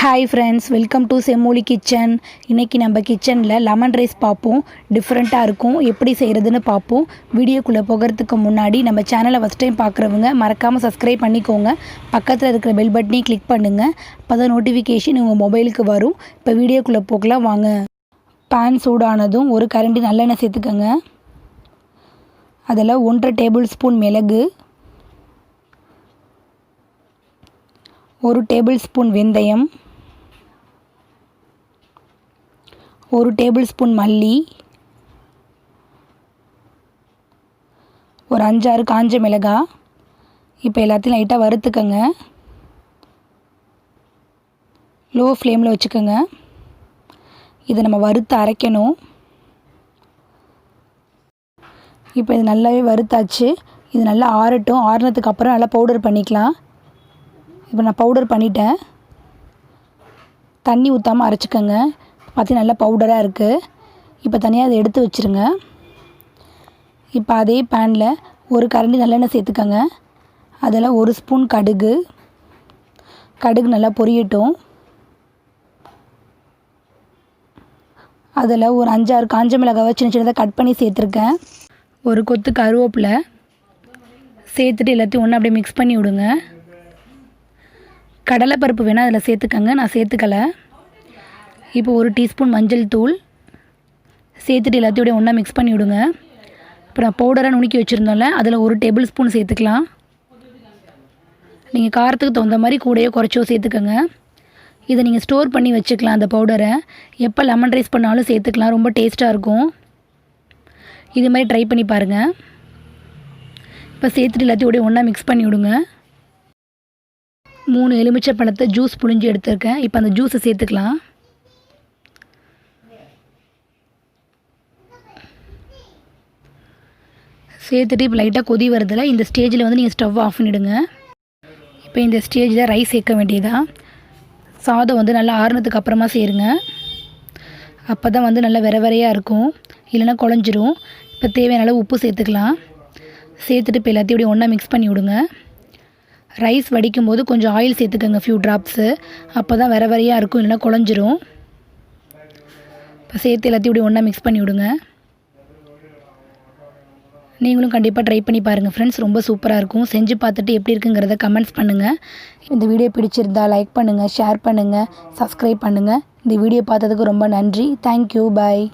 Hi friends, welcome to செம்மொழி kitchen. இன்றைக்கி நம்ம கிச்சனில் லெமன் ரைஸ் பார்ப்போம். டிஃப்ரெண்ட்டாக இருக்கும், எப்படி செய்கிறதுன்னு பார்ப்போம். வீடியோக்குள்ளே போகிறதுக்கு முன்னாடி நம்ம சேனலை ஃபஸ்ட் டைம் பார்க்குறவங்க மறக்காமல் சப்ஸ்கிரைப் பண்ணிக்கோங்க. பக்கத்தில் இருக்கிற பெல் பட்டனையும் கிளிக் பண்ணுங்கள். அப்போ தான் நோட்டிஃபிகேஷன் உங்கள் மொபைலுக்கு வரும். இப்போ வீடியோக்குள்ளே போகலாம் வாங்க. பேன் சூடானதும் ஒரு கரண்டி நல்லெண்ணெய் சேர்த்துக்கோங்க. அதில் 1.5 டேபிள் ஸ்பூன் மிளகு, 1 டேபிள் ஸ்பூன் வெந்தயம், 1 டேபிள் ஸ்பூன் மல்லி, ஒரு 5-6 காஞ்ச மிளகாய். இப்போ எல்லாத்தையும் லைட்டாக வறுத்துக்கங்க. லோ ஃப்ளேமில் வச்சுக்கோங்க. இதை நம்ம வறுத்து அரைக்கணும். இப்போ இது நல்லாவே வறுத்தாச்சு. இது நல்லா ஆறட்டும். ஆறுனதுக்கு அப்புறம் நல்லா பவுடர் பண்ணிக்கலாம். இப்போ நான் பவுடர் பண்ணிட்டேன். தண்ணி ஊற்றாமல் அரைச்சிக்கோங்க. பார்த்தீங்கன்னா நல்லா பவுடராக இருக்குது. இப்போ தனியாக அதை எடுத்து வச்சுருங்க. இப்போ அதே பேனில் ஒரு கரண்டி நல்லெண்ணெய் சேர்த்துக்கோங்க. அதில் 1 ஸ்பூன் கடுகு நல்லா பொரியட்டும். அதில் ஒரு 5-6 காஞ்ச மிளகாவை சின்ன சின்னதாக கட் பண்ணி சேர்த்துருக்கேன். ஒரு கொத்து கருவேப்பிலை சேர்த்துட்டு எல்லாத்தையும் ஒன்று அப்படியே மிக்ஸ் பண்ணி விடுங்க. கடலைப்பருப்பு வேணால் அதில் சேர்த்துக்கங்க, நான் சேர்த்துக்கலை. இப்போ 1 டீஸ்பூன் மஞ்சள் தூள் சேர்த்துட்டு எல்லாத்தையும் ஒன்றா மிக்ஸ் பண்ணி விடுங்க. அப்புறம் பவுடராக நுணுக்கி வச்சுருந்தோம்ல, அதில் 1 டேபிள் ஸ்பூன் சேர்த்துக்கலாம். நீங்கள் காரத்துக்கு தகுந்த மாதிரி கூடையோ குறைச்சோ சேர்த்துக்கோங்க. இதை நீங்கள் ஸ்டோர் பண்ணி வச்சுக்கலாம். அந்த பவுடரை எப்போ லெமன் ரைஸ் பண்ணாலும் சேர்த்துக்கலாம். ரொம்ப டேஸ்ட்டாக இருக்கும். இது மாதிரி ட்ரை பண்ணி பாருங்கள். இப்போ சேர்த்துட்டு எல்லாத்தையும் ஒன்றா மிக்ஸ் பண்ணி விடுங்க. 3 எலுமிச்சை பழத்தை ஜூஸ் புழிஞ்சு எடுத்துருக்கேன். இப்போ அந்த ஜூஸை சேர்த்துக்கலாம். சேர்த்துட்டு இப்போ லைட்டாக கொதி வருதில்ல, இந்த ஸ்டேஜில் வந்து நீங்கள் ஸ்டவ் ஆஃப் பண்ணிவிடுங்க. இப்போ இந்த ஸ்டேஜில் ரைஸ் சேர்க்க வேண்டியதான். சாதம் வந்து நல்லா ஆறுனதுக்கு அப்புறமா சேருங்க. அப்போ தான் வந்து நல்லா வெறையாக இருக்கும், இல்லைன்னா குழஞ்சிரும். இப்போ தேவையான அளவு உப்பு சேர்த்துக்கலாம். சேர்த்துட்டு இப்போ எல்லாத்தையும் ஒன்றா மிக்ஸ் பண்ணி விடுங்க. ரைஸ் வடிக்கும் போது கொஞ்சம் ஆயில் சேர்த்துக்கோங்க, ஃபியூ ட்ராப்ஸு. அப்போ தான் வெறையாக இருக்கும், இல்லைன்னா குழஞ்சிரும். இப்போ சேர்த்து எல்லாத்தையும் ஒன்றா மிக்ஸ் பண்ணி விடுங்க. நீங்களும் கண்டிப்பாக ட்ரை பண்ணி பாருங்கள் ஃப்ரெண்ட்ஸ். ரொம்ப சூப்பராக இருக்கும். செஞ்சு பார்த்துட்டு எப்படி இருக்குங்கிறத கமெண்ட்ஸ் பண்ணுங்கள். இந்த வீடியோ பிடிச்சிருந்தா லைக் பண்ணுங்கள், ஷேர் பண்ணுங்கள், சப்ஸ்கிரைப் பண்ணுங்கள். இந்த வீடியோ பார்த்ததுக்கு ரொம்ப நன்றி. தேங்க்யூ, பாய்.